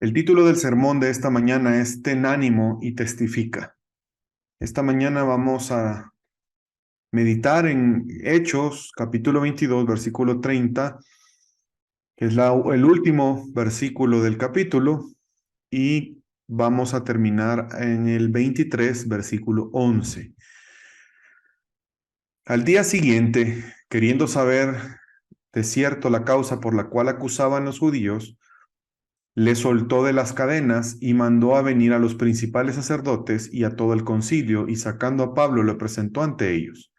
El título del sermón de esta mañana es Ten ánimo y testifica. Esta mañana vamos a meditar en Hechos, capítulo 22, versículo 30, que es el último versículo del capítulo, y vamos a terminar en el 23, versículo 11. Al día siguiente, queriendo saber de cierto la causa por la cual acusaban los judíos, le soltó de las cadenas y mandó a venir a los principales sacerdotes y a todo el concilio, y sacando a Pablo lo presentó ante ellos.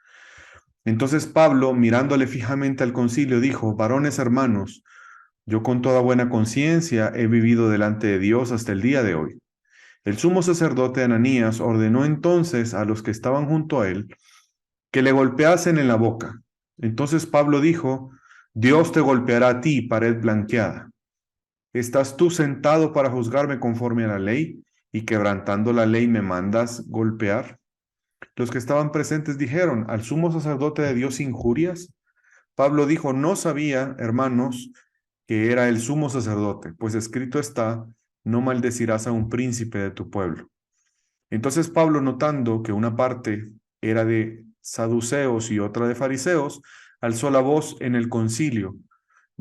Entonces Pablo, mirándole fijamente al concilio, dijo: Varones hermanos, yo con toda buena conciencia he vivido delante de Dios hasta el día de hoy. El sumo sacerdote Ananías ordenó entonces a los que estaban junto a él que le golpeasen en la boca. Entonces Pablo dijo: Dios te golpeará a ti, pared blanqueada. ¿Estás tú sentado para juzgarme conforme a la ley, y quebrantando la ley me mandas golpear? Los que estaban presentes dijeron: ¿Al sumo sacerdote de Dios injurias? Pablo dijo: No sabía, hermanos, que era el sumo sacerdote, pues escrito está: no maldecirás a un príncipe de tu pueblo. Entonces Pablo, notando que una parte era de saduceos y otra de fariseos, alzó la voz en el concilio: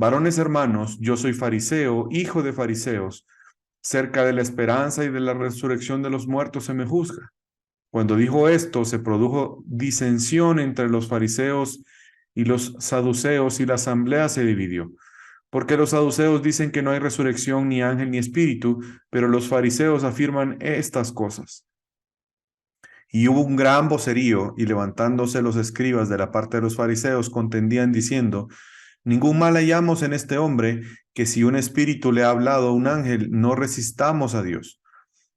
Varones hermanos, yo soy fariseo, hijo de fariseos. Cerca de la esperanza y de la resurrección de los muertos se me juzga. Cuando dijo esto, se produjo disensión entre los fariseos y los saduceos, y la asamblea se dividió. Porque los saduceos dicen que no hay resurrección, ni ángel, ni espíritu, pero los fariseos afirman estas cosas. Y hubo un gran vocerío, y levantándose los escribas de la parte de los fariseos, contendían diciendo: Ningún mal hallamos en este hombre, que si un espíritu le ha hablado a un ángel, no resistamos a Dios.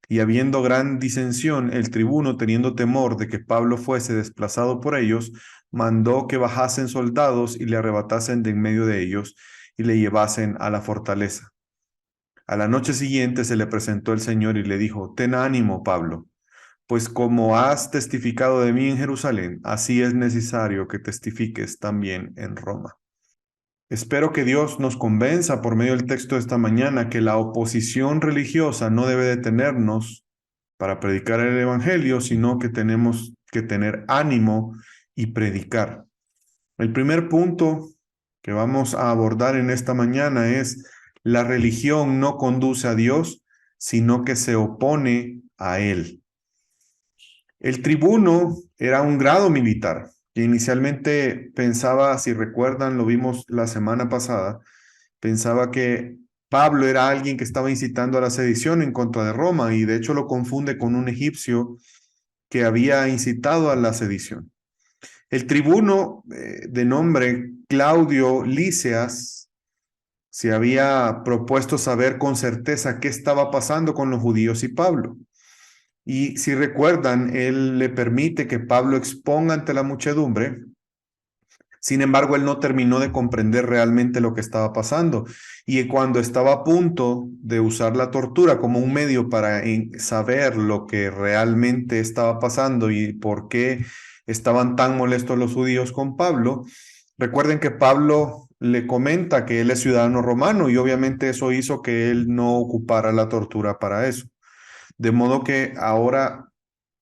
Y habiendo gran disensión, el tribuno, teniendo temor de que Pablo fuese desplazado por ellos, mandó que bajasen soldados y le arrebatasen de en medio de ellos y le llevasen a la fortaleza. A la noche siguiente se le presentó el Señor y le dijo: Ten ánimo, Pablo, pues como has testificado de mí en Jerusalén, así es necesario que testifiques también en Roma. Espero que Dios nos convenza por medio del texto de esta mañana que la oposición religiosa no debe detenernos para predicar el Evangelio, sino que tenemos que tener ánimo y predicar. El primer punto que vamos a abordar en esta mañana es: la religión no conduce a Dios, sino que se opone a Él. El tribuno era un grado militar que inicialmente pensaba, si recuerdan, lo vimos la semana pasada, pensaba que Pablo era alguien que estaba incitando a la sedición en contra de Roma, y de hecho lo confunde con un egipcio que había incitado a la sedición. El tribuno, de nombre Claudio Líceas, se había propuesto saber con certeza qué estaba pasando con los judíos y Pablo. Y si recuerdan, él le permite que Pablo exponga ante la muchedumbre. Sin embargo, él no terminó de comprender realmente lo que estaba pasando. Y cuando estaba a punto de usar la tortura como un medio para saber lo que realmente estaba pasando y por qué estaban tan molestos los judíos con Pablo, recuerden que Pablo le comenta que él es ciudadano romano, y obviamente eso hizo que él no ocupara la tortura para eso. De modo que ahora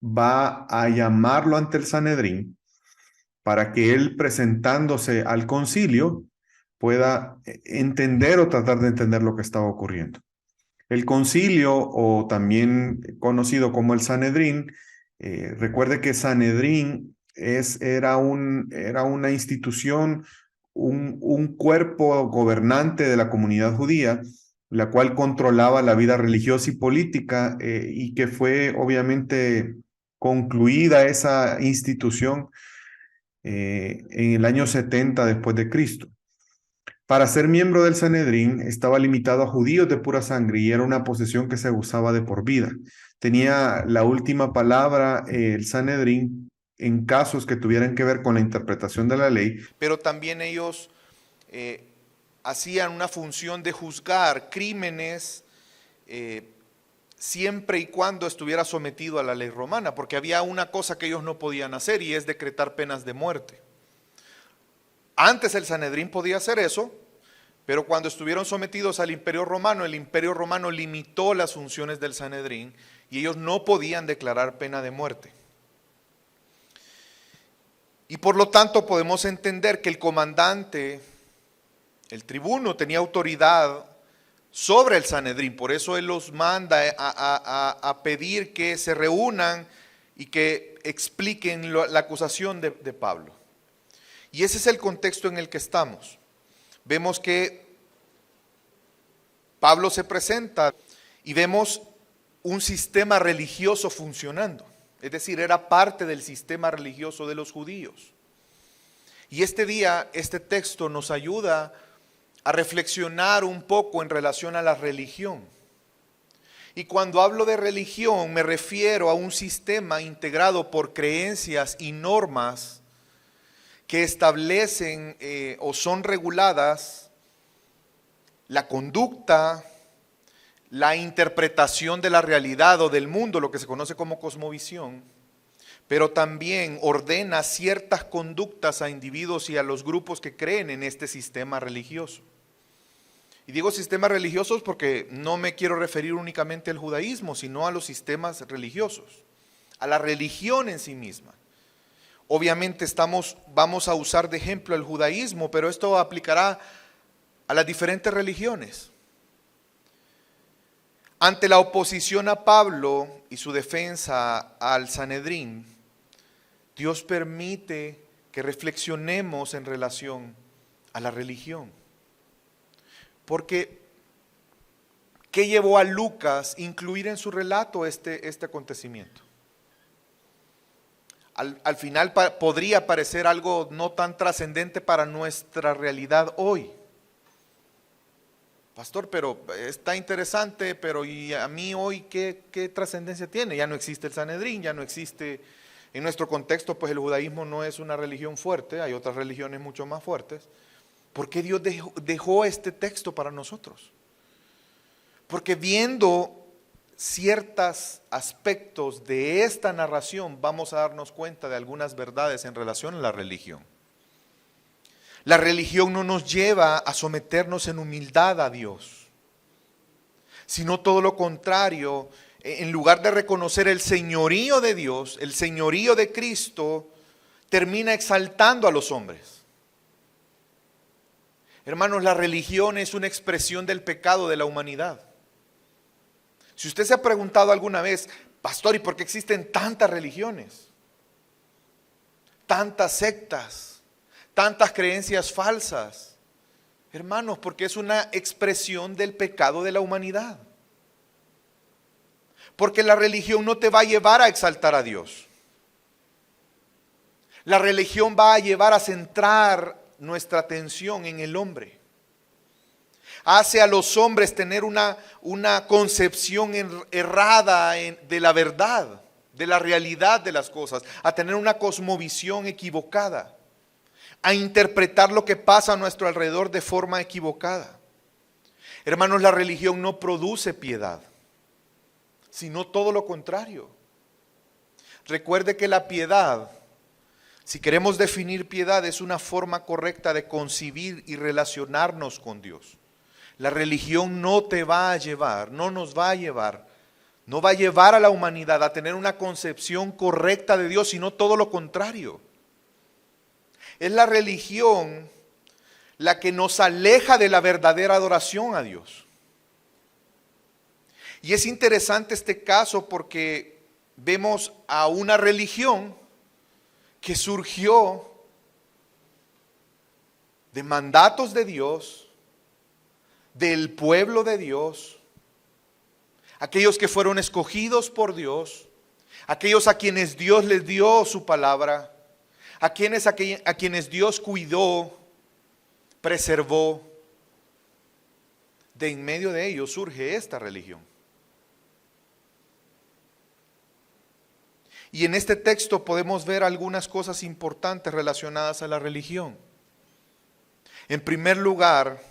va a llamarlo ante el Sanedrín para que él, presentándose al concilio, pueda entender o tratar de entender lo que estaba ocurriendo. El concilio, o también conocido como el Sanedrín, recuerde que Sanedrín era una institución, un cuerpo gobernante de la comunidad judía, la cual controlaba la vida religiosa y política, y que fue obviamente concluida esa institución en el año 70 después de Cristo. Para ser miembro del Sanedrín estaba limitado a judíos de pura sangre, y era una posesión que se usaba de por vida. Tenía la última palabra el Sanedrín en casos que tuvieran que ver con la interpretación de la ley, pero también ellos eh, hacían una función de juzgar crímenes, eh, siempre y cuando estuviera sometido a la ley romana, porque había una cosa que ellos no podían hacer, y es decretar penas de muerte. Antes el Sanedrín podía hacer eso, Pero cuando estuvieron sometidos al Imperio Romano, el Imperio Romano limitó las funciones del Sanedrín y ellos no podían declarar pena de muerte. Y por lo tanto podemos entender que el comandante, el tribuno, tenía autoridad sobre el Sanedrín. Por eso él los manda a pedir que se reúnan y que expliquen la acusación de Pablo. Y ese es el contexto en el que estamos. Vemos que Pablo se presenta y vemos un sistema religioso funcionando. Es decir, era parte del sistema religioso de los judíos. Y este día, este texto nos ayuda a reflexionar un poco en relación a la religión. Y cuando hablo de religión me refiero a un sistema integrado por creencias y normas que establecen o son reguladas la conducta, la interpretación de la realidad o del mundo, lo que se conoce como cosmovisión, pero también ordena ciertas conductas a individuos y a los grupos que creen en este sistema religioso. Y digo sistemas religiosos porque no me quiero referir únicamente al judaísmo, sino a los sistemas religiosos, a la religión en sí misma. Obviamente vamos a usar de ejemplo el judaísmo, pero esto aplicará a las diferentes religiones. Ante la oposición a Pablo y su defensa al Sanedrín, Dios permite que reflexionemos en relación a la religión. Porque, ¿qué llevó a Lucas a incluir en su relato este acontecimiento? Al final podría parecer algo no tan trascendente para nuestra realidad hoy. Pastor, pero está interesante, pero ¿y a mí hoy qué trascendencia tiene? Ya no existe el Sanedrín, ya no existe, en nuestro contexto, pues el judaísmo no es una religión fuerte, hay otras religiones mucho más fuertes. ¿Por qué Dios dejó este texto para nosotros? Porque viendo ciertos aspectos de esta narración vamos a darnos cuenta de algunas verdades en relación a la religión. La religión no nos lleva a someternos en humildad a Dios, sino todo lo contrario. En lugar de reconocer el señorío de Dios, el señorío de Cristo, termina exaltando a los hombres. Hermanos, la religión es una expresión del pecado de la humanidad. Si usted se ha preguntado alguna vez, pastor, ¿y por qué existen tantas religiones? Tantas sectas, tantas creencias falsas. Hermanos, porque es una expresión del pecado de la humanidad. Porque la religión no te va a llevar a exaltar a Dios. La religión va a llevar a centrar nuestra atención en el hombre. Hace a los hombres tener una concepción errada de la verdad, de la realidad de las cosas, a tener una cosmovisión equivocada, a interpretar lo que pasa a nuestro alrededor de forma equivocada. Hermanos, la religión no produce piedad, sino todo lo contrario. Recuerde que la piedad, si queremos definir piedad, es una forma correcta de concebir y relacionarnos con Dios. La religión no te va a llevar, no nos va a llevar, no va a llevar a la humanidad a tener una concepción correcta de Dios, sino todo lo contrario. Es la religión la que nos aleja de la verdadera adoración a Dios. Y es interesante este caso porque vemos a una religión que surgió de mandatos de Dios, del pueblo de Dios, aquellos que fueron escogidos por Dios, aquellos a quienes Dios les dio su palabra, a quienes Dios cuidó, preservó. De en medio de ellos surge esta religión. Y en este texto podemos ver algunas cosas importantes relacionadas a la religión. En primer lugar,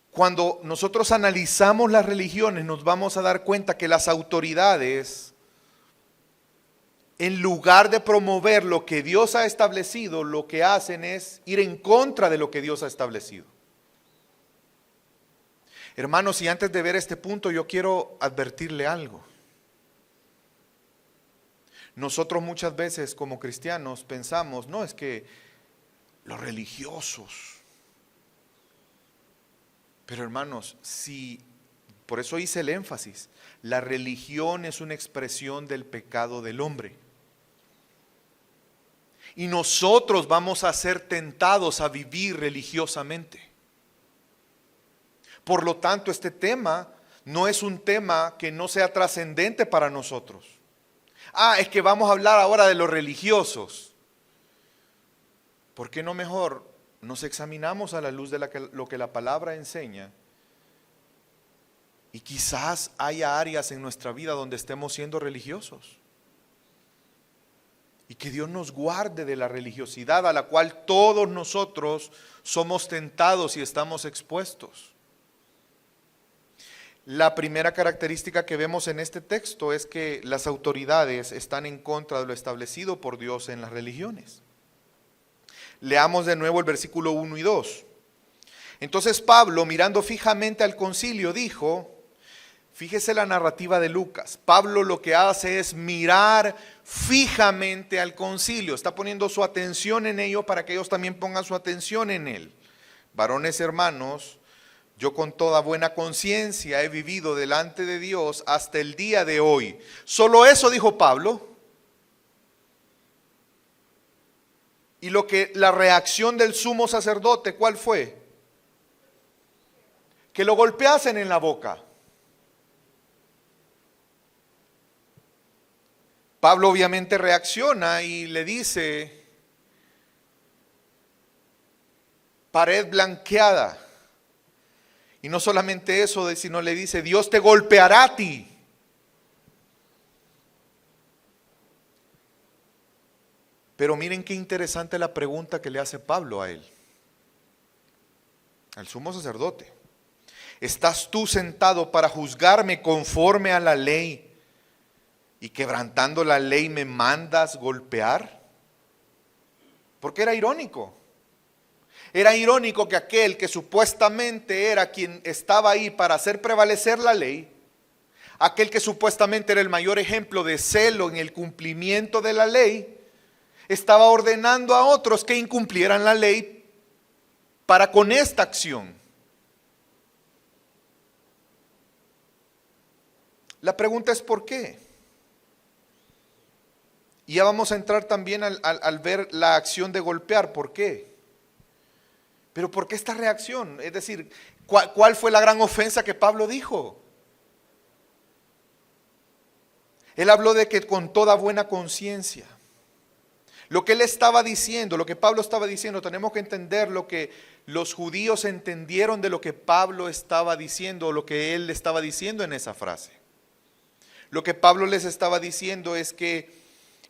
cuando nosotros analizamos las religiones, nos vamos a dar cuenta que las autoridades, en lugar de promover lo que Dios ha establecido, lo que hacen es ir en contra de lo que Dios ha establecido. Hermanos, y antes de ver este punto, yo quiero advertirle algo. Nosotros muchas veces como cristianos pensamos, no, es que los religiosos. Pero hermanos, si, por eso hice el énfasis, la religión es una expresión del pecado del hombre. Y nosotros vamos a ser tentados a vivir religiosamente. Por lo tanto, este tema no es un tema que no sea trascendente para nosotros. Es que vamos a hablar ahora de los religiosos. ¿Por qué no mejor nos examinamos a la luz de lo que la palabra enseña? Y quizás haya áreas en nuestra vida donde estemos siendo religiosos. Y que Dios nos guarde de la religiosidad a la cual todos nosotros somos tentados y estamos expuestos. La primera característica que vemos en este texto es que las autoridades están en contra de lo establecido por Dios en las religiones. Leamos de nuevo el versículo 1 y 2. Entonces Pablo, mirando fijamente al concilio, dijo, fíjese la narrativa de Lucas, Pablo lo que hace es mirar fijamente al concilio, está poniendo su atención en ello para que ellos también pongan su atención en él. Varones hermanos, yo con toda buena conciencia he vivido delante de Dios hasta el día de hoy. Solo eso dijo Pablo. Y la reacción del sumo sacerdote, ¿cuál fue? Que lo golpeasen en la boca. Pablo obviamente reacciona y le dice, pared blanqueada. Y no solamente eso, sino le dice, Dios te golpeará a ti. Pero miren qué interesante la pregunta que le hace Pablo a él, al sumo sacerdote. ¿Estás tú sentado para juzgarme conforme a la ley y quebrantando la ley me mandas golpear? Porque era irónico. Era irónico que aquel que supuestamente era quien estaba ahí para hacer prevalecer la ley, aquel que supuestamente era el mayor ejemplo de celo en el cumplimiento de la ley, estaba ordenando a otros que incumplieran la ley para con esta acción. La pregunta es ¿por qué? Y ya vamos a entrar también al ver la acción de golpear, ¿por qué? Pero ¿por qué esta reacción? Es decir, ¿cuál fue la gran ofensa que Pablo dijo? Él habló de que con toda buena conciencia. Lo que él estaba diciendo, lo que Pablo estaba diciendo, tenemos que entender lo que los judíos entendieron de lo que Pablo estaba diciendo, o lo que él estaba diciendo en esa frase. Lo que Pablo les estaba diciendo es que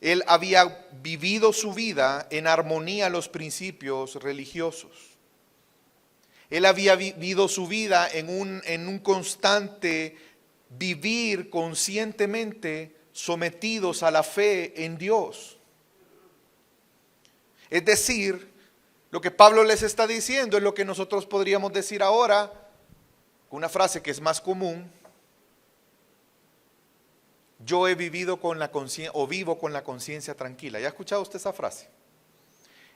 él había vivido su vida en armonía a los principios religiosos. Él había vivido su vida en un constante vivir conscientemente sometidos a la fe en Dios. Es decir, lo que Pablo les está diciendo es lo que nosotros podríamos decir ahora, una frase que es más común. Yo he vivido con la conciencia, o vivo con la conciencia tranquila. ¿Ya ha escuchado usted esa frase?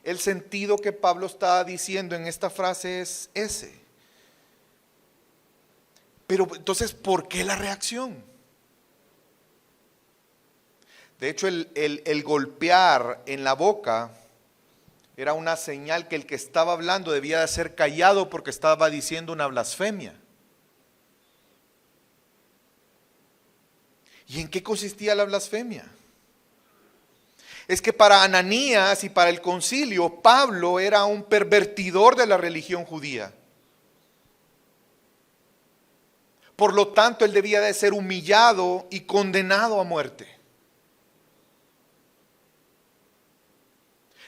El sentido que Pablo está diciendo en esta frase es ese. Pero entonces, ¿por qué la reacción? De hecho, el golpear en la boca era una señal que el que estaba hablando debía de ser callado porque estaba diciendo una blasfemia. ¿Y en qué consistía la blasfemia? Es que para Ananías y para el concilio, Pablo era un pervertidor de la religión judía. Por lo tanto, él debía de ser humillado y condenado a muerte.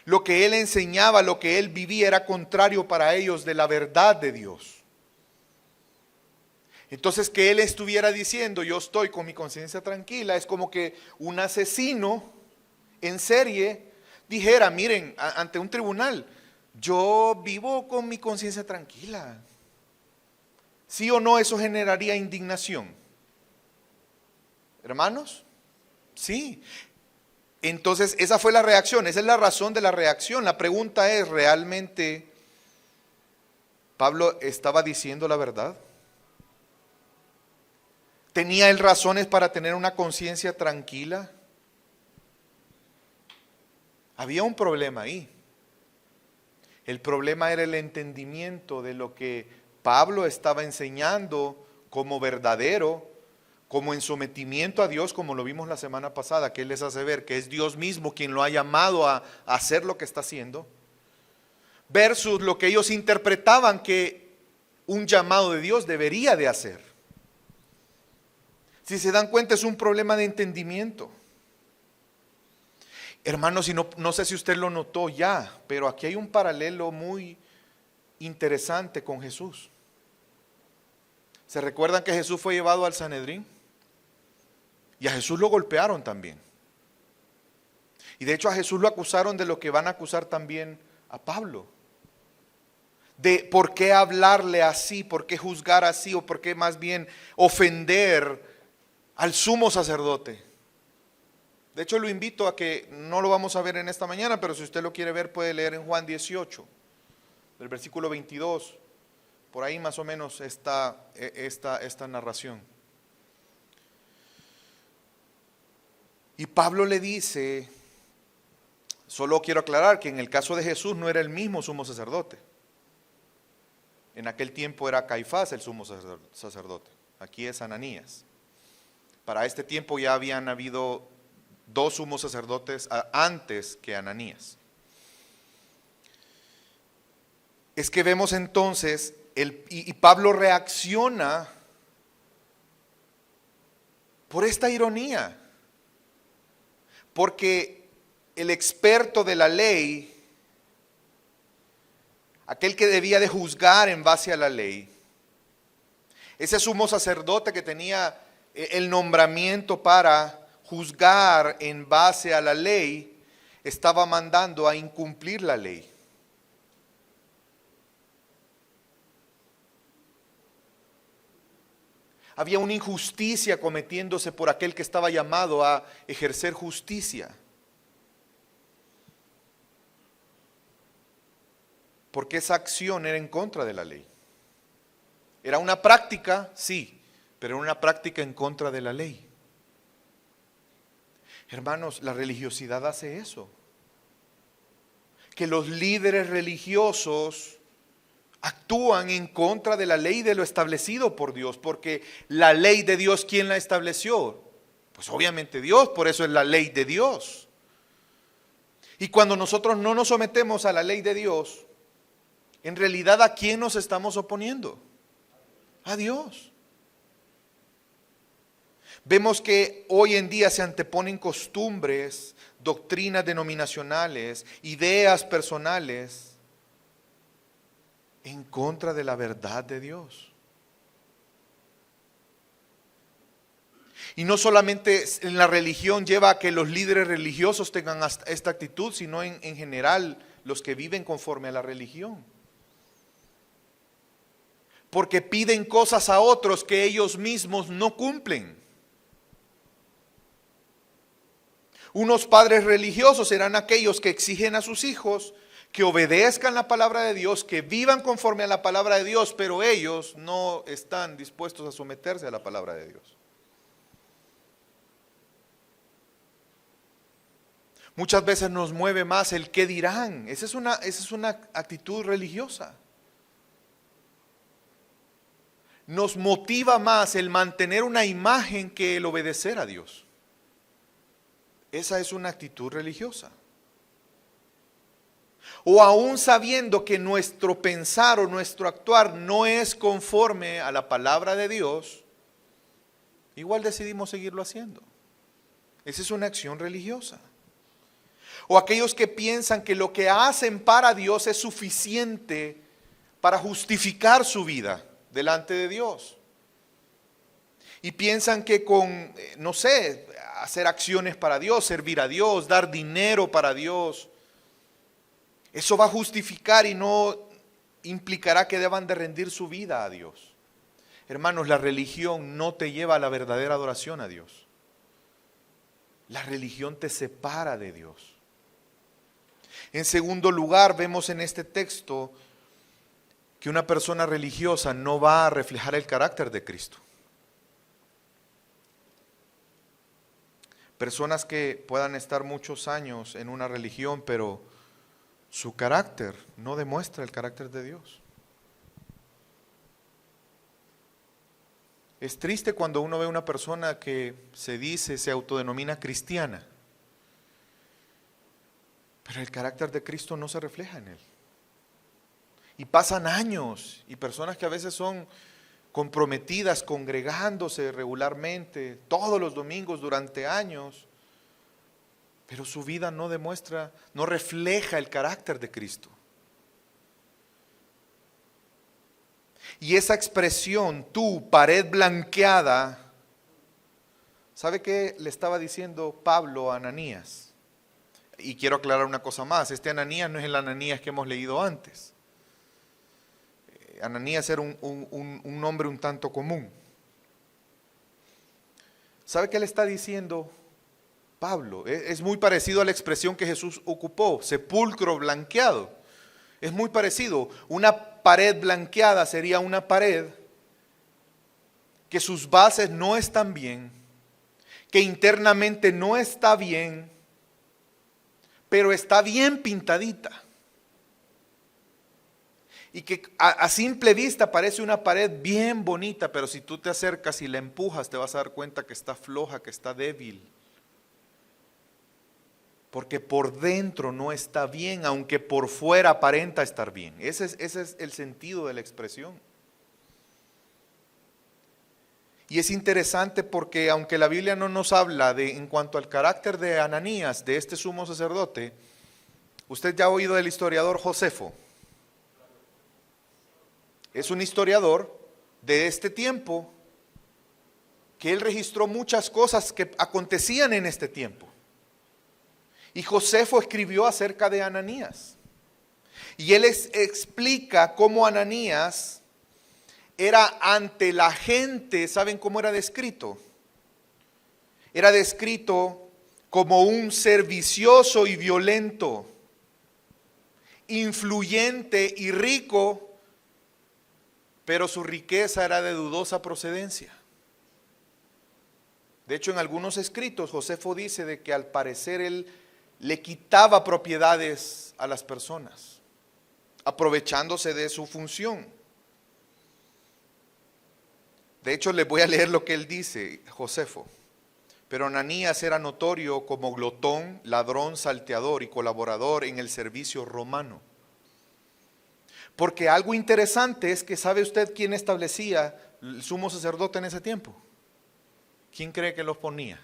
Lo que él enseñaba, lo que él vivía era contrario para ellos de la verdad de Dios. Entonces que él estuviera diciendo, yo estoy con mi conciencia tranquila, es como que un asesino en serie dijera, miren, ante un tribunal, yo vivo con mi conciencia tranquila. ¿Sí o no eso generaría indignación? Hermanos, sí. Entonces, esa fue la reacción, esa es la razón de la reacción. La pregunta es, ¿realmente Pablo estaba diciendo la verdad? ¿Tenía él razones para tener una conciencia tranquila? Había un problema ahí. El problema era el entendimiento de lo que Pablo estaba enseñando como verdadero, como en sometimiento a Dios, como lo vimos la semana pasada, que Él les hace ver que es Dios mismo quien lo ha llamado a hacer lo que está haciendo, versus lo que ellos interpretaban que un llamado de Dios debería de hacer. Si se dan cuenta, es un problema de entendimiento. Hermanos, y no sé si usted lo notó ya, pero aquí hay un paralelo muy interesante con Jesús. ¿Se recuerdan que Jesús fue llevado al Sanedrín? Y a Jesús lo golpearon también. Y de hecho a Jesús lo acusaron de lo que van a acusar también a Pablo. De por qué hablarle así, por qué juzgar así, o por qué más bien ofender al sumo sacerdote. De hecho lo invito a que, no lo vamos a ver en esta mañana, pero si usted lo quiere ver puede leer en Juan 18, del versículo 22. Por ahí más o menos está esta narración. Y Pablo le dice, solo quiero aclarar que en el caso de Jesús no era el mismo sumo sacerdote. En aquel tiempo era Caifás el sumo sacerdote. Aquí es Ananías. Para este tiempo ya habían habido 2 sumos sacerdotes antes que Ananías. Es que vemos entonces, y Pablo reacciona por esta ironía. Porque el experto de la ley, aquel que debía de juzgar en base a la ley, ese sumo sacerdote que tenía el nombramiento para juzgar en base a la ley, estaba mandando a incumplir la ley. Había una injusticia cometiéndose por aquel que estaba llamado a ejercer justicia. Porque esa acción era en contra de la ley. Era una práctica, sí, pero era una práctica en contra de la ley. Hermanos, la religiosidad hace eso. Que los líderes religiosos actúan en contra de la ley de lo establecido por Dios, porque la ley de Dios, ¿quién la estableció? Pues obviamente Dios, por eso es la ley de Dios. Y cuando nosotros no nos sometemos a la ley de Dios, en realidad ¿a quién nos estamos oponiendo? A Dios. Vemos que hoy en día se anteponen costumbres, doctrinas denominacionales, ideas personales en contra de la verdad de Dios. Y no solamente en la religión lleva a que los líderes religiosos tengan esta actitud, sino en general los que viven conforme a la religión. Porque piden cosas a otros que ellos mismos no cumplen. Unos padres religiosos serán aquellos que exigen a sus hijos que obedezcan la palabra de Dios, que vivan conforme a la palabra de Dios, pero ellos no están dispuestos a someterse a la palabra de Dios. Muchas veces nos mueve más el qué dirán. Esa es una actitud religiosa. Nos motiva más el mantener una imagen que el obedecer a Dios. Esa es una actitud religiosa. O aún sabiendo que nuestro pensar o nuestro actuar no es conforme a la palabra de Dios, igual decidimos seguirlo haciendo. Esa es una acción religiosa. O aquellos que piensan que lo que hacen para Dios es suficiente para justificar su vida delante de Dios. Y piensan que con, no sé, hacer acciones para Dios, servir a Dios, dar dinero para Dios, eso va a justificar y no implicará que deban de rendir su vida a Dios. Hermanos, la religión no te lleva a la verdadera adoración a Dios. La religión te separa de Dios. En segundo lugar, vemos en este texto que una persona religiosa no va a reflejar el carácter de Cristo. Personas que puedan estar muchos años en una religión, pero su carácter no demuestra el carácter de Dios. Es triste cuando uno ve una persona que se autodenomina cristiana, pero el carácter de Cristo no se refleja en él. Y pasan años y personas que a veces son comprometidas, congregándose regularmente, todos los domingos durante años, pero su vida no demuestra, no refleja el carácter de Cristo. Y esa expresión, tú, pared blanqueada, ¿sabe qué le estaba diciendo Pablo a Ananías? Y quiero aclarar una cosa más, este Ananías no es el Ananías que hemos leído antes. Ananías era un nombre un tanto común. ¿Sabe qué le está diciendo Pablo? Es muy parecido a la expresión que Jesús ocupó, sepulcro blanqueado. Es muy parecido. Una pared blanqueada sería una pared que sus bases no están bien, que internamente no está bien, pero está bien pintadita. Y que a simple vista parece una pared bien bonita, pero si tú te acercas y la empujas te vas a dar cuenta que está floja, que está débil. Porque por dentro no está bien, aunque por fuera aparenta estar bien. Ese es el sentido de la expresión. Y es interesante porque aunque la Biblia no nos habla en cuanto al carácter de Ananías, de este sumo sacerdote, usted ya ha oído del historiador Josefo. Es un historiador de este tiempo que él registró muchas cosas que acontecían en este tiempo. Y Josefo escribió acerca de Ananías. Y él explica cómo Ananías era ante la gente, ¿saben cómo era descrito? Era descrito como un ser vicioso y violento, influyente y rico, pero su riqueza era de dudosa procedencia. De hecho, en algunos escritos, Josefo dice de que al parecer él le quitaba propiedades a las personas, aprovechándose de su función. De hecho, les voy a leer lo que él dice, Josefo. Pero Ananías era notorio como glotón, ladrón, salteador y colaborador en el servicio romano. Porque algo interesante es que, ¿sabe usted quién establecía el sumo sacerdote en ese tiempo? ¿Quién cree que los ponía?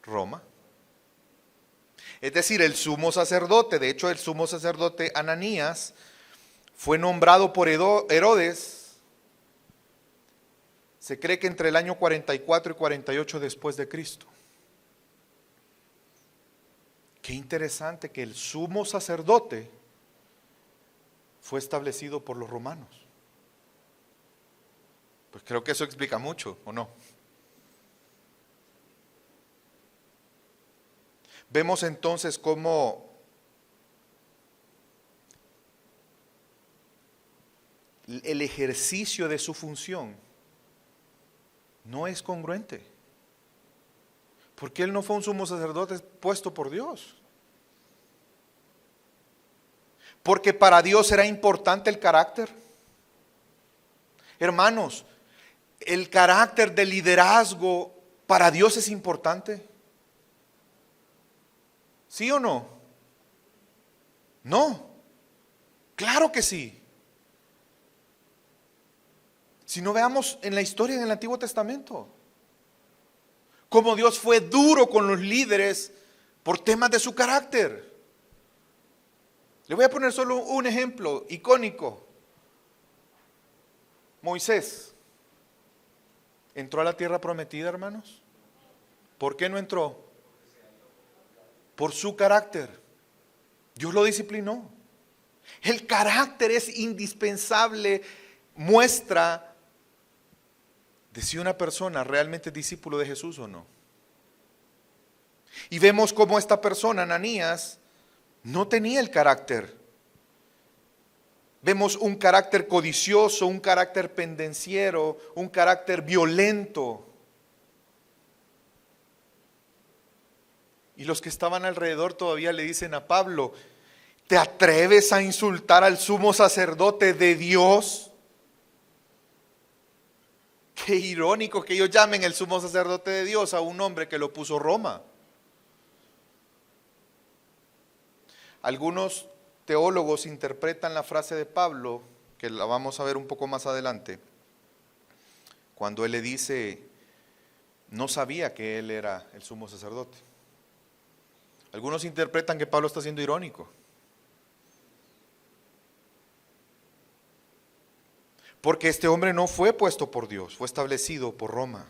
Roma. Es decir, el sumo sacerdote, de hecho el sumo sacerdote Ananías fue nombrado por Herodes, se cree que entre el año 44 y 48 después de Cristo. Qué interesante que el sumo sacerdote fue establecido por los romanos. Pues creo que eso explica mucho, ¿o no? Vemos entonces cómo el ejercicio de su función no es congruente. Porque él no fue un sumo sacerdote puesto por Dios. Porque para Dios era importante el carácter. Hermanos, el carácter de liderazgo para Dios es importante. ¿Sí o no? No. Claro que sí. Si no, veamos en la historia en el Antiguo Testamento cómo Dios fue duro con los líderes por temas de su carácter. Le voy a poner solo un ejemplo icónico. Moisés entró a la tierra prometida, hermanos. ¿Por qué no entró? Por su carácter. Dios lo disciplinó. El carácter es indispensable muestra de si una persona realmente es discípulo de Jesús o no. Y vemos cómo esta persona, Ananías, no tenía el carácter. Vemos un carácter codicioso, un carácter pendenciero, un carácter violento. Y los que estaban alrededor todavía le dicen a Pablo: ¿te atreves a insultar al sumo sacerdote de Dios? Qué irónico que ellos llamen el sumo sacerdote de Dios a un hombre que lo puso Roma. Algunos teólogos interpretan la frase de Pablo, que la vamos a ver un poco más adelante, cuando él le dice, no sabía que él era el sumo sacerdote. Algunos interpretan que Pablo está siendo irónico. Porque este hombre no fue puesto por Dios, fue establecido por Roma.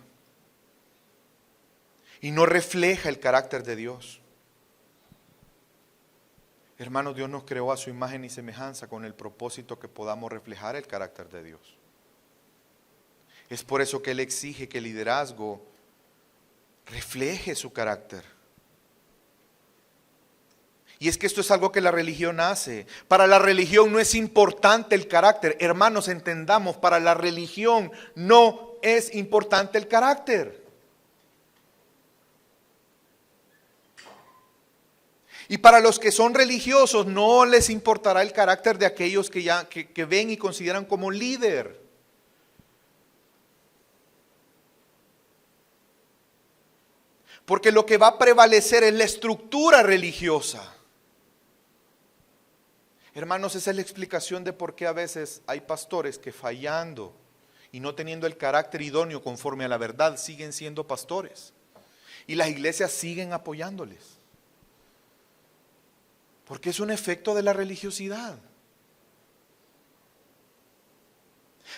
Y no refleja el carácter de Dios. Hermanos, Dios nos creó a su imagen y semejanza con el propósito que podamos reflejar el carácter de Dios. Es por eso que Él exige que el liderazgo refleje su carácter. Y es que esto es algo que la religión hace. Para la religión no es importante el carácter. Hermanos, entendamos, para la religión no es importante el carácter. Y para los que son religiosos no les importará el carácter de aquellos que ven y consideran como líder. Porque lo que va a prevalecer es la estructura religiosa. Hermanos, esa es la explicación de por qué a veces hay pastores que fallando y no teniendo el carácter idóneo conforme a la verdad siguen siendo pastores. Y las iglesias siguen apoyándoles. Porque es un efecto de la religiosidad.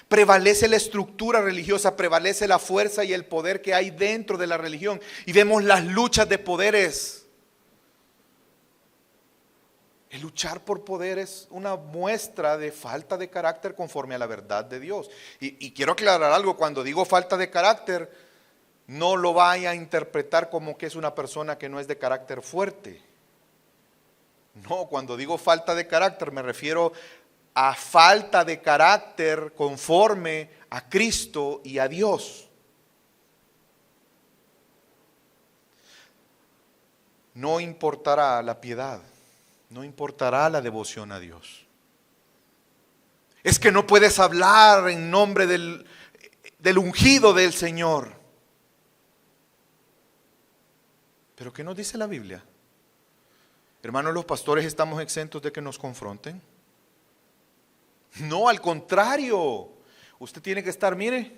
Prevalece la estructura religiosa, prevalece la fuerza y el poder que hay dentro de la religión. Y vemos las luchas de poderes. El luchar por poder es una muestra de falta de carácter conforme a la verdad de Dios. Y quiero aclarar algo, cuando digo falta de carácter, no lo vaya a interpretar como que es una persona que no es de carácter fuerte. No, cuando digo falta de carácter me refiero a falta de carácter conforme a Cristo y a Dios. No importará la piedad, no importará la devoción a Dios. Es que no puedes hablar en nombre del ungido del Señor. ¿Pero qué nos dice la Biblia? Hermanos, los pastores estamos exentos de que nos confronten. No, al contrario. Usted tiene que estar, mire,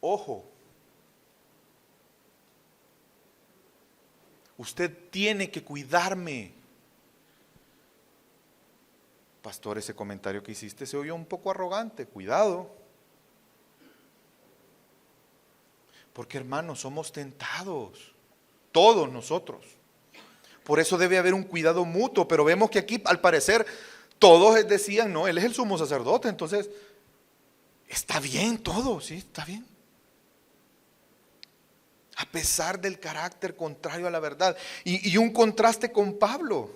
ojo. Usted tiene que cuidarme. Pastor, ese comentario que hiciste se oyó un poco arrogante. Cuidado. Porque, hermanos, somos tentados. Todos nosotros. Por eso debe haber un cuidado mutuo, pero vemos que aquí al parecer todos decían, no, él es el sumo sacerdote, entonces está bien todo, sí, está bien. A pesar del carácter contrario a la verdad. Y un contraste con Pablo.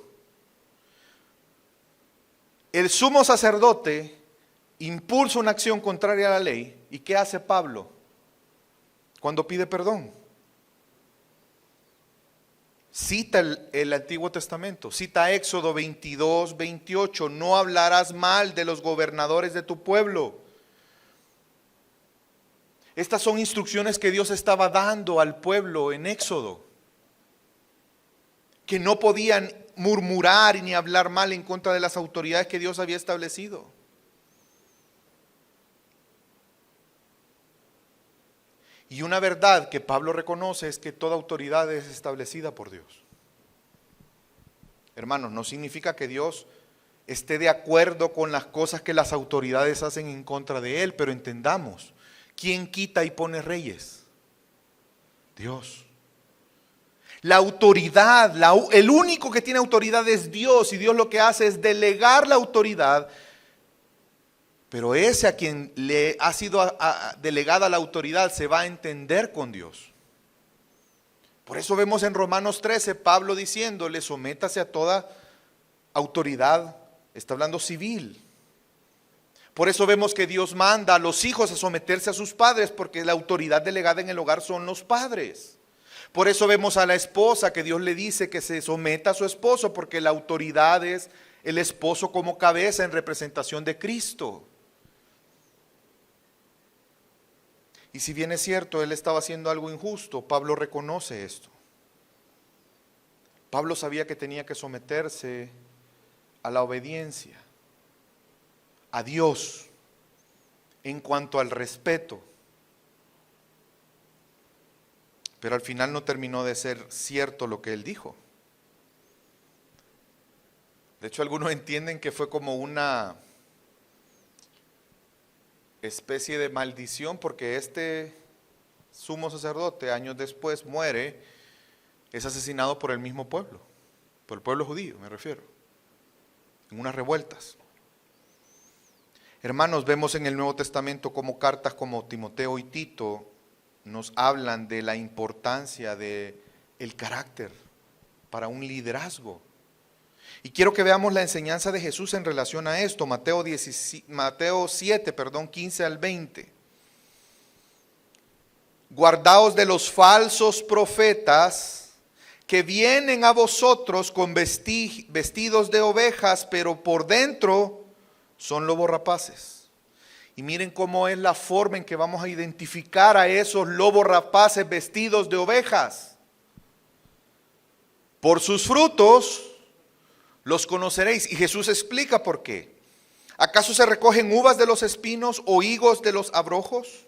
El sumo sacerdote impulsa una acción contraria a la ley. ¿Y qué hace Pablo cuando pide perdón? Cita el Antiguo Testamento, cita Éxodo 22, 28, no hablarás mal de los gobernadores de tu pueblo. Estas son instrucciones que Dios estaba dando al pueblo en Éxodo, que no podían murmurar ni hablar mal en contra de las autoridades que Dios había establecido. Y una verdad que Pablo reconoce es que toda autoridad es establecida por Dios. Hermanos, no significa que Dios esté de acuerdo con las cosas que las autoridades hacen en contra de Él, pero entendamos, ¿quién quita y pone reyes? Dios. La autoridad, el único que tiene autoridad es Dios, y Dios lo que hace es delegar la autoridad Pero ese a quien le ha sido delegada la autoridad se va a entender con Dios. Por eso vemos en Romanos 13 Pablo diciéndole: sométase a toda autoridad, está hablando civil. Por eso vemos que Dios manda a los hijos a someterse a sus padres, porque la autoridad delegada en el hogar son los padres. Por eso vemos a la esposa que Dios le dice que se someta a su esposo, porque la autoridad es el esposo como cabeza en representación de Cristo. Y si bien es cierto, él estaba haciendo algo injusto, Pablo reconoce esto. Pablo sabía que tenía que someterse a la obediencia, a Dios, en cuanto al respeto. Pero al final no terminó de ser cierto lo que él dijo. De hecho, algunos entienden que fue como una especie de maldición, porque este sumo sacerdote años después muere, es asesinado por el mismo pueblo, por el pueblo judío me refiero, en unas revueltas. Hermanos, vemos en el Nuevo Testamento como cartas como Timoteo y Tito nos hablan de la importancia del carácter para un liderazgo. Y quiero que veamos la enseñanza de Jesús en relación a esto. Mateo 7, 15 al 20. Guardaos de los falsos profetas que vienen a vosotros con vestidos de ovejas, pero por dentro son lobos rapaces. Y miren cómo es la forma en que vamos a identificar a esos lobos rapaces vestidos de ovejas. Por sus frutos los conoceréis. Y Jesús explica por qué. ¿Acaso se recogen uvas de los espinos o higos de los abrojos?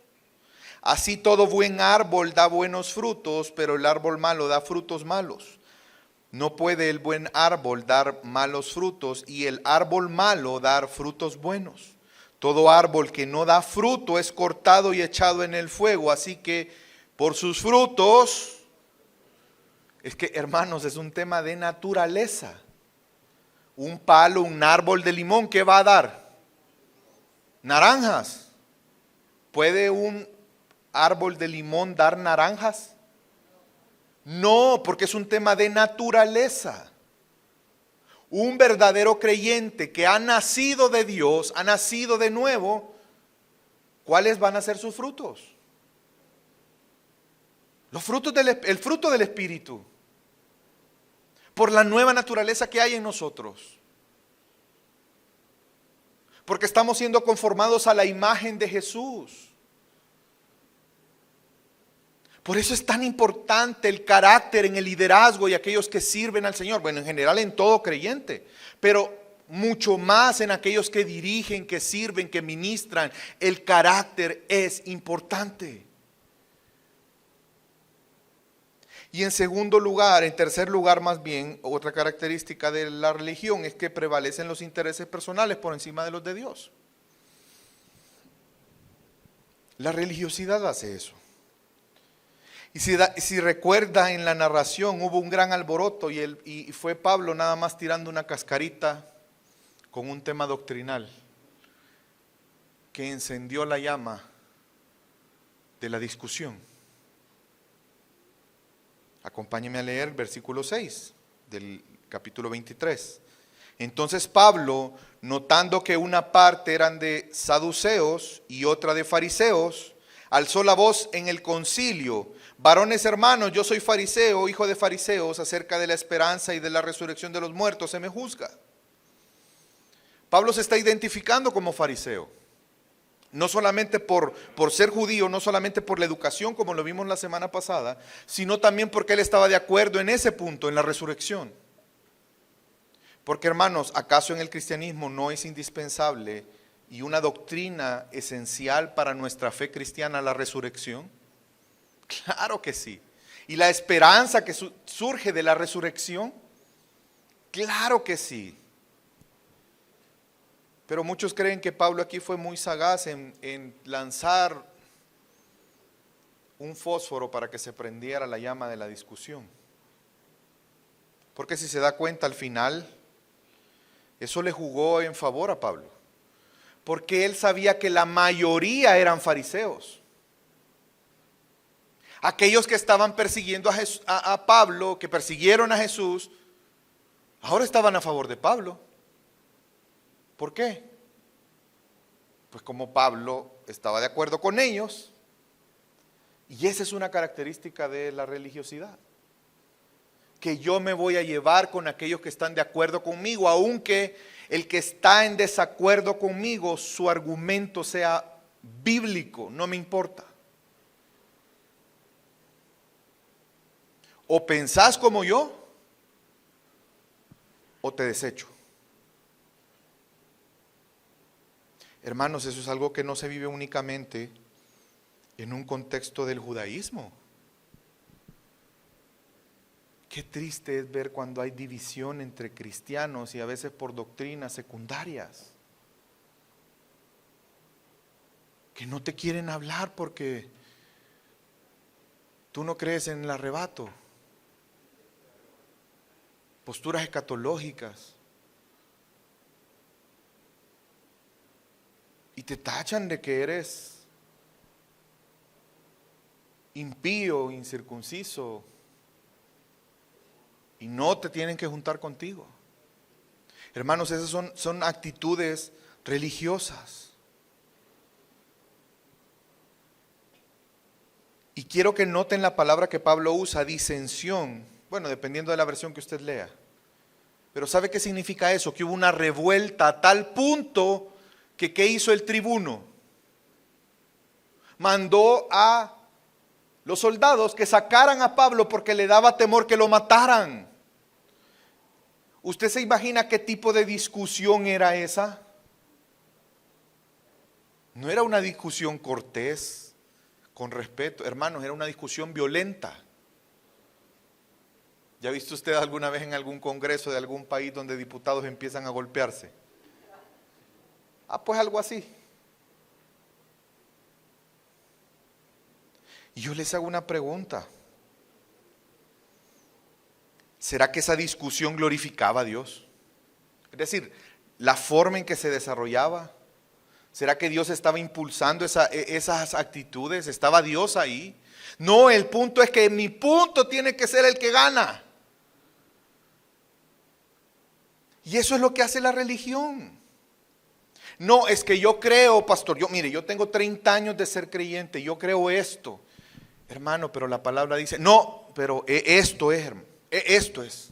Así todo buen árbol da buenos frutos, pero el árbol malo da frutos malos. No puede el buen árbol dar malos frutos y el árbol malo dar frutos buenos. Todo árbol que no da fruto es cortado y echado en el fuego. Así que por sus frutos, es que hermanos, es un tema de naturaleza. Un palo, un árbol de limón, ¿qué va a dar? Naranjas. ¿Puede un árbol de limón dar naranjas? No, porque es un tema de naturaleza. Un verdadero creyente que ha nacido de Dios, ha nacido de nuevo, ¿cuáles van a ser sus frutos? Los frutos el fruto del Espíritu. Por la nueva naturaleza que hay en nosotros. Porque estamos siendo conformados a la imagen de Jesús. Por eso es tan importante el carácter en el liderazgo y aquellos que sirven al Señor. Bueno, en general en todo creyente, pero mucho más en aquellos que dirigen, que sirven, que ministran. El carácter es importante. Y en segundo lugar, en tercer lugar más bien, otra característica de la religión es que prevalecen los intereses personales por encima de los de Dios. La religiosidad hace eso. Y si recuerda en la narración, hubo un gran alboroto y fue Pablo nada más tirando una cascarita con un tema doctrinal que encendió la llama de la discusión. Acompáñeme a leer el versículo 6 del capítulo 23. Entonces Pablo, notando que una parte eran de saduceos y otra de fariseos, alzó la voz en el concilio: varones hermanos, yo soy fariseo, hijo de fariseos, acerca de la esperanza y de la resurrección de los muertos se me juzga. Pablo se está identificando como fariseo. No solamente por ser judío, no solamente por la educación como lo vimos la semana pasada, sino también porque él estaba de acuerdo en ese punto, en la resurrección. Porque hermanos, ¿acaso en el cristianismo no es indispensable y una doctrina esencial para nuestra fe cristiana la resurrección? Claro que sí. ¿Y la esperanza que surge de la resurrección? Claro que sí. Pero muchos creen que Pablo aquí fue muy sagaz en lanzar un fósforo para que se prendiera la llama de la discusión. Porque si se da cuenta al final, eso le jugó en favor a Pablo. Porque él sabía que la mayoría eran fariseos. Aquellos que estaban persiguiendo a Pablo, que persiguieron a Jesús, ahora estaban a favor de Pablo. ¿Por qué? Pues como Pablo estaba de acuerdo con ellos, y esa es una característica de la religiosidad, que yo me voy a llevar con aquellos que están de acuerdo conmigo, aunque el que está en desacuerdo conmigo, su argumento sea bíblico, no me importa. O pensás como yo, o te desecho. Hermanos, eso es algo que no se vive únicamente en un contexto del judaísmo. Qué triste es ver cuando hay división entre cristianos y a veces por doctrinas secundarias, que no te quieren hablar porque tú no crees en el arrebato. Posturas escatológicas. Y te tachan de que eres impío, incircunciso. Y no te tienen que juntar contigo. Hermanos, esas son actitudes religiosas. Y quiero que noten la palabra que Pablo usa, disensión. Bueno, dependiendo de la versión que usted lea. Pero ¿sabe qué significa eso? Que hubo una revuelta a tal punto que ¿qué hizo el tribuno? Mandó a los soldados que sacaran a Pablo porque le daba temor que lo mataran. ¿Usted se imagina qué tipo de discusión era esa? No era una discusión cortés, con respeto. Hermanos, era una discusión violenta. ¿Ya ha visto usted alguna vez en algún congreso de algún país donde diputados empiezan a golpearse? Pues algo así. Y yo les hago una pregunta. ¿Será que esa discusión glorificaba a Dios? Es decir, la forma en que se desarrollaba. ¿Será que Dios estaba impulsando esas actitudes? ¿Estaba Dios ahí? No, el punto es que mi punto tiene que ser el que gana. Y eso es lo que hace la religión. No, es que yo creo, pastor, yo tengo 30 años de ser creyente, yo creo esto. Hermano, pero la palabra dice, no, pero esto es, hermano, esto es.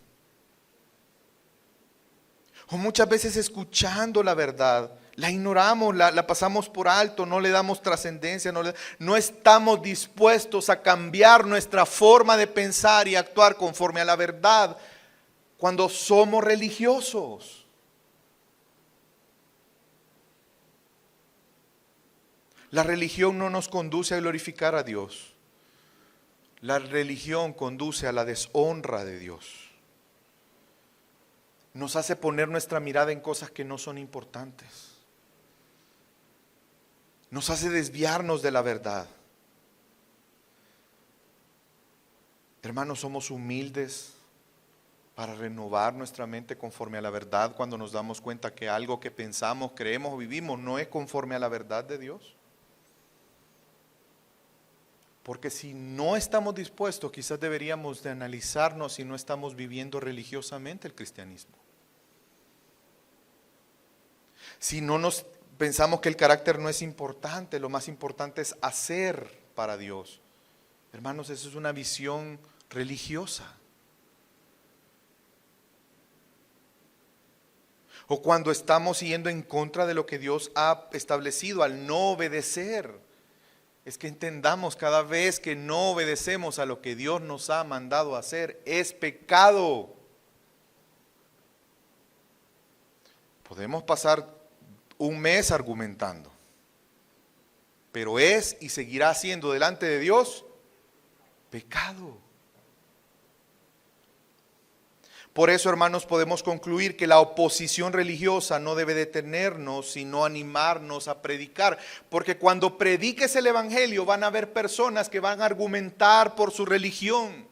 O muchas veces escuchando la verdad, la ignoramos, la pasamos por alto, no le damos trascendencia, no estamos dispuestos a cambiar nuestra forma de pensar y actuar conforme a la verdad cuando somos religiosos. La religión no nos conduce a glorificar a Dios. La religión conduce a la deshonra de Dios. Nos hace poner nuestra mirada en cosas que no son importantes. Nos hace desviarnos de la verdad. Hermanos, somos humildes para renovar nuestra mente conforme a la verdad cuando nos damos cuenta que algo que pensamos, creemos o vivimos no es conforme a la verdad de Dios. Porque si no estamos dispuestos, quizás deberíamos de analizarnos si no estamos viviendo religiosamente el cristianismo. Si no nos pensamos que el carácter no es importante, lo más importante es hacer para Dios. Hermanos, eso es una visión religiosa. O cuando estamos yendo en contra de lo que Dios ha establecido al no obedecer. Es que entendamos, cada vez que no obedecemos a lo que Dios nos ha mandado a hacer, es pecado. Podemos pasar un mes argumentando, pero es y seguirá siendo delante de Dios pecado. Por eso, hermanos, podemos concluir que la oposición religiosa no debe detenernos, sino animarnos a predicar. Porque cuando prediques el evangelio van a haber personas que van a argumentar por su religión.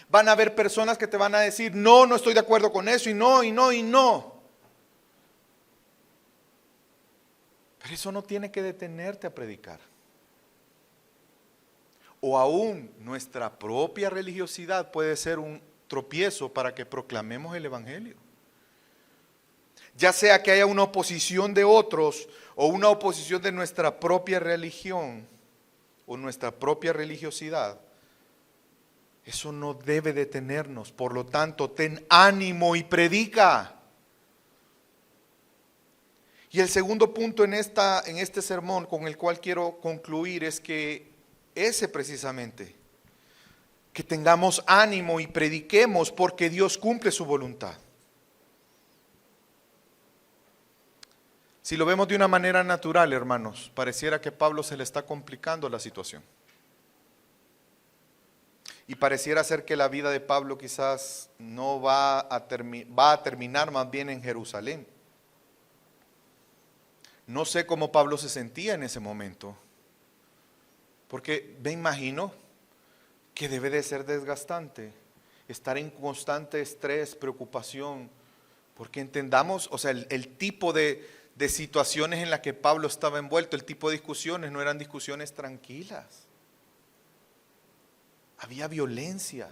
Van a haber personas que te van a decir, no estoy de acuerdo con eso, y no. Pero eso no tiene que detenerte a predicar. O aún nuestra propia religiosidad puede ser un tropiezo para que proclamemos el Evangelio. Ya sea que haya una oposición de otros o una oposición de nuestra propia religión o nuestra propia religiosidad, eso no debe detenernos. Por lo tanto, ten ánimo y predica. Y el segundo punto en este sermón con el cual quiero concluir es que ese precisamente, que tengamos ánimo y prediquemos porque Dios cumple su voluntad. Si lo vemos de una manera natural, hermanos, pareciera que a Pablo se le está complicando la situación. Y pareciera ser que la vida de Pablo quizás no va a terminar más bien en Jerusalén. No sé cómo Pablo se sentía en ese momento, porque me imagino que debe de ser desgastante estar en constante estrés, preocupación, porque entendamos, o sea, el tipo de situaciones en las que Pablo estaba envuelto, el tipo de discusiones, no eran discusiones tranquilas. Había violencia.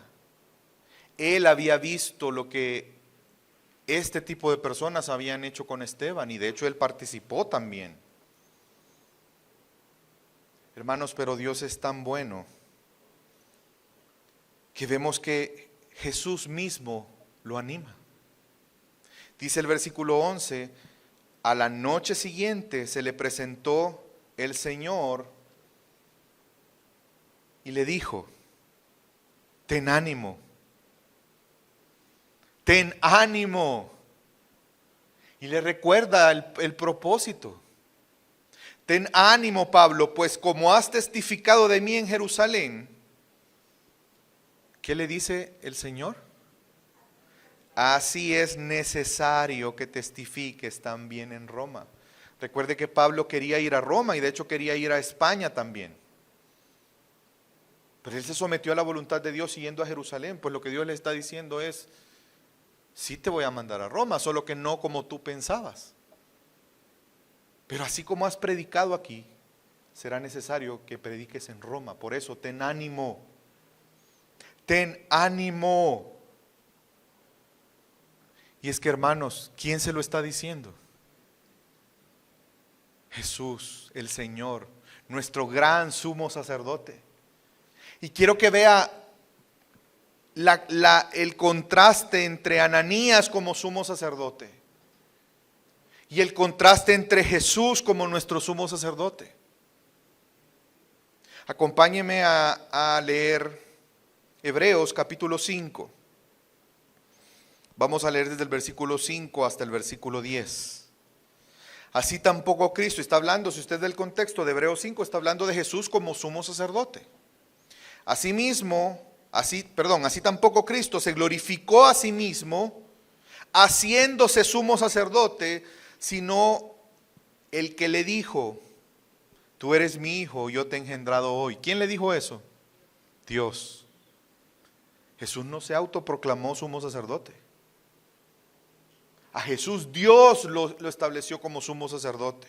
Él había visto lo que este tipo de personas habían hecho con Esteban y de hecho él participó también. Hermanos, pero Dios es tan bueno que vemos que Jesús mismo lo anima. Dice el versículo 11, a la noche siguiente se le presentó el Señor y le dijo, ten ánimo, ten ánimo. Y le recuerda el propósito. Ten ánimo, Pablo, pues como has testificado de mí en Jerusalén, ¿qué le dice el Señor? Así es necesario que testifiques también en Roma. Recuerde que Pablo quería ir a Roma y de hecho quería ir a España también. Pero él se sometió a la voluntad de Dios yendo a Jerusalén. Pues lo que Dios le está diciendo es, sí te voy a mandar a Roma, solo que no como tú pensabas. Pero así como has predicado aquí, será necesario que prediques en Roma. Por eso, ten ánimo. Ten ánimo. Y es que, hermanos, ¿quién se lo está diciendo? Jesús, el Señor, nuestro gran sumo sacerdote. Y quiero que vea el contraste entre Ananías como sumo sacerdote y el contraste entre Jesús como nuestro sumo sacerdote. Acompáñeme a leer Hebreos capítulo 5. Vamos a leer desde el versículo 5 hasta el versículo 10. Así tampoco Cristo está hablando, si usted ve el contexto de Hebreos 5, está hablando de Jesús como sumo sacerdote. Así tampoco Cristo se glorificó a sí mismo, haciéndose sumo sacerdote, sino el que le dijo, tú eres mi hijo, yo te he engendrado hoy. ¿Quién le dijo eso? Dios. Jesús no se autoproclamó sumo sacerdote. A Jesús Dios lo estableció como sumo sacerdote.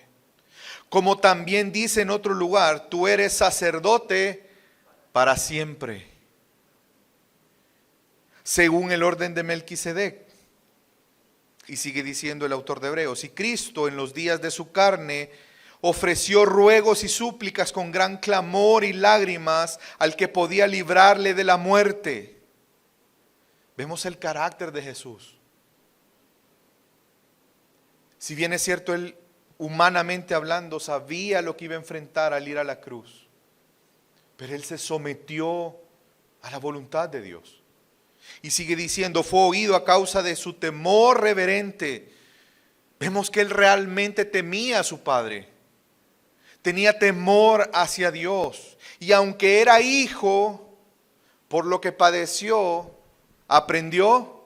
Como también dice en otro lugar, tú eres sacerdote para siempre, según el orden de Melquisedec. Y sigue diciendo el autor de Hebreos, y Cristo en los días de su carne ofreció ruegos y súplicas con gran clamor y lágrimas al que podía librarle de la muerte. Vemos el carácter de Jesús. Si bien es cierto, él humanamente hablando sabía lo que iba a enfrentar al ir a la cruz, pero él se sometió a la voluntad de Dios. Y sigue diciendo, fue oído a causa de su temor reverente. Vemos que él realmente temía a su Padre. Tenía temor hacia Dios. Y aunque era hijo, por lo que padeció, aprendió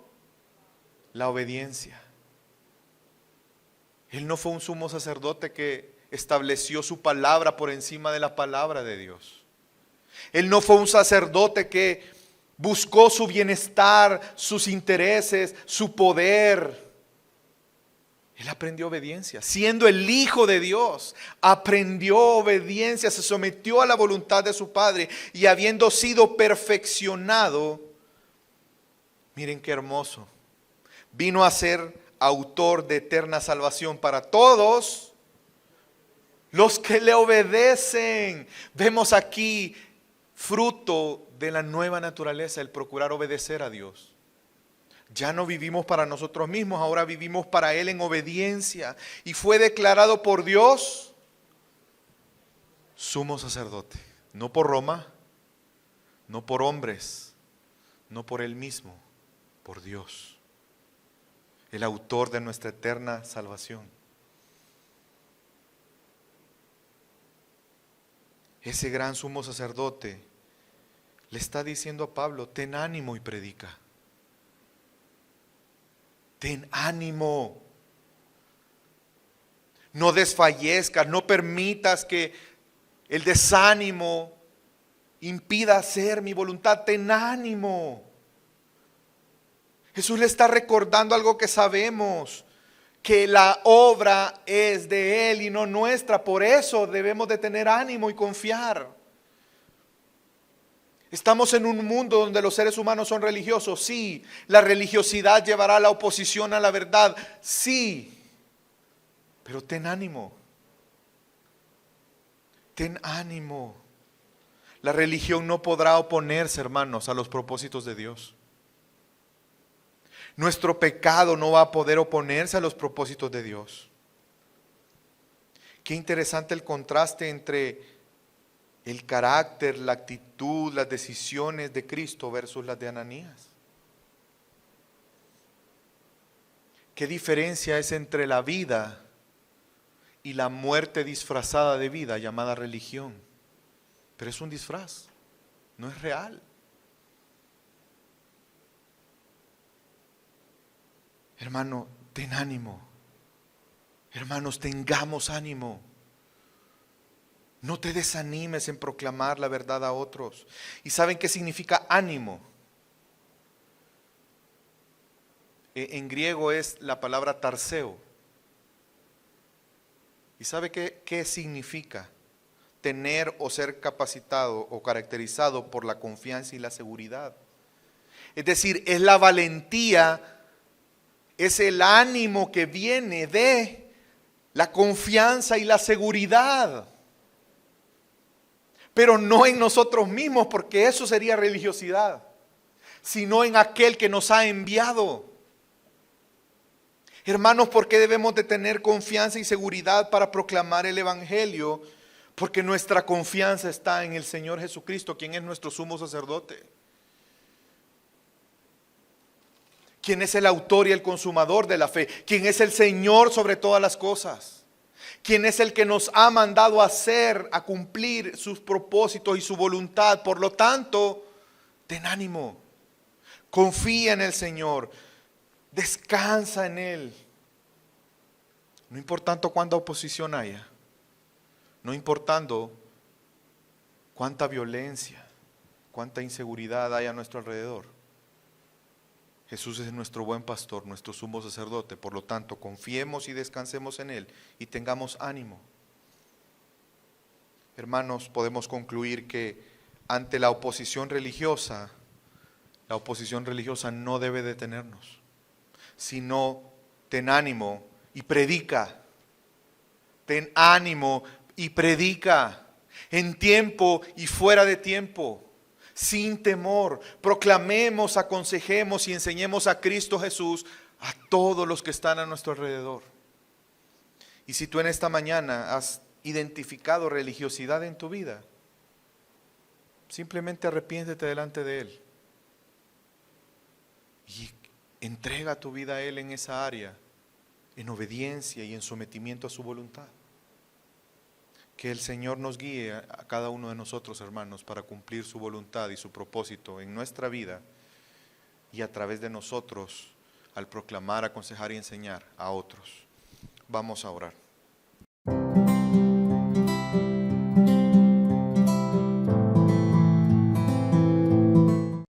la obediencia. Él no fue un sumo sacerdote que estableció su palabra por encima de la palabra de Dios. Él no fue un sacerdote que buscó su bienestar, sus intereses, su poder. Él aprendió obediencia. Siendo el Hijo de Dios, aprendió obediencia, se sometió a la voluntad de su Padre y habiendo sido perfeccionado, miren qué hermoso, vino a ser autor de eterna salvación para todos los que le obedecen. Vemos aquí fruto de la nueva naturaleza, el procurar obedecer a Dios. Ya no vivimos para nosotros mismos, ahora vivimos para Él en obediencia. Y fue declarado por Dios sumo sacerdote. No por Roma, no por hombres, no por Él mismo, por Dios. El autor de nuestra eterna salvación. Ese gran sumo sacerdote le está diciendo a Pablo, ten ánimo y predica. Ten ánimo. No desfallezcas, no permitas que el desánimo impida hacer mi voluntad. Ten ánimo. Jesús le está recordando algo que sabemos, que la obra es de Él y no nuestra. Por eso debemos de tener ánimo y confiar. Estamos en un mundo donde los seres humanos son religiosos, sí. La religiosidad llevará a la oposición a la verdad, sí. Pero ten ánimo. Ten ánimo. La religión no podrá oponerse, hermanos, a los propósitos de Dios. Nuestro pecado no va a poder oponerse a los propósitos de Dios. Qué interesante el contraste entre el carácter, la actitud, las decisiones de Cristo versus las de Ananías. ¿Qué diferencia es entre la vida y la muerte disfrazada de vida llamada religión? Pero es un disfraz, no es real. Hermano, ten ánimo. Hermanos, tengamos ánimo. No te desanimes en proclamar la verdad a otros. ¿Y saben qué significa ánimo? En griego es la palabra tarseo. ¿Y sabe qué significa? Tener o ser capacitado o caracterizado por la confianza y la seguridad. Es decir, es la valentía, es el ánimo que viene de la confianza y la seguridad. Pero no en nosotros mismos, porque eso sería religiosidad, sino en aquel que nos ha enviado. Hermanos, ¿por qué debemos de tener confianza y seguridad para proclamar el Evangelio? Porque nuestra confianza está en el Señor Jesucristo, quien es nuestro sumo sacerdote. Quien es el autor y el consumador de la fe. Quien es el Señor sobre todas las cosas. Quien es el que nos ha mandado a hacer, a cumplir sus propósitos y su voluntad. Por lo tanto, ten ánimo. Confía en el Señor. Descansa en Él. No importando cuánta oposición haya. No importando cuánta violencia, cuánta inseguridad hay a nuestro alrededor. Jesús es nuestro buen pastor, nuestro sumo sacerdote. Por lo tanto, confiemos y descansemos en Él y tengamos ánimo. Hermanos, podemos concluir que ante la oposición religiosa no debe detenernos, sino ten ánimo y predica. Ten ánimo y predica en tiempo y fuera de tiempo. Sin temor, proclamemos, aconsejemos y enseñemos a Cristo Jesús a todos los que están a nuestro alrededor. Y si tú en esta mañana has identificado religiosidad en tu vida, simplemente arrepiéntete delante de Él y entrega tu vida a Él en esa área, en obediencia y en sometimiento a su voluntad. Que el Señor nos guíe a cada uno de nosotros, hermanos, para cumplir su voluntad y su propósito en nuestra vida y a través de nosotros al proclamar, aconsejar y enseñar a otros. Vamos a orar.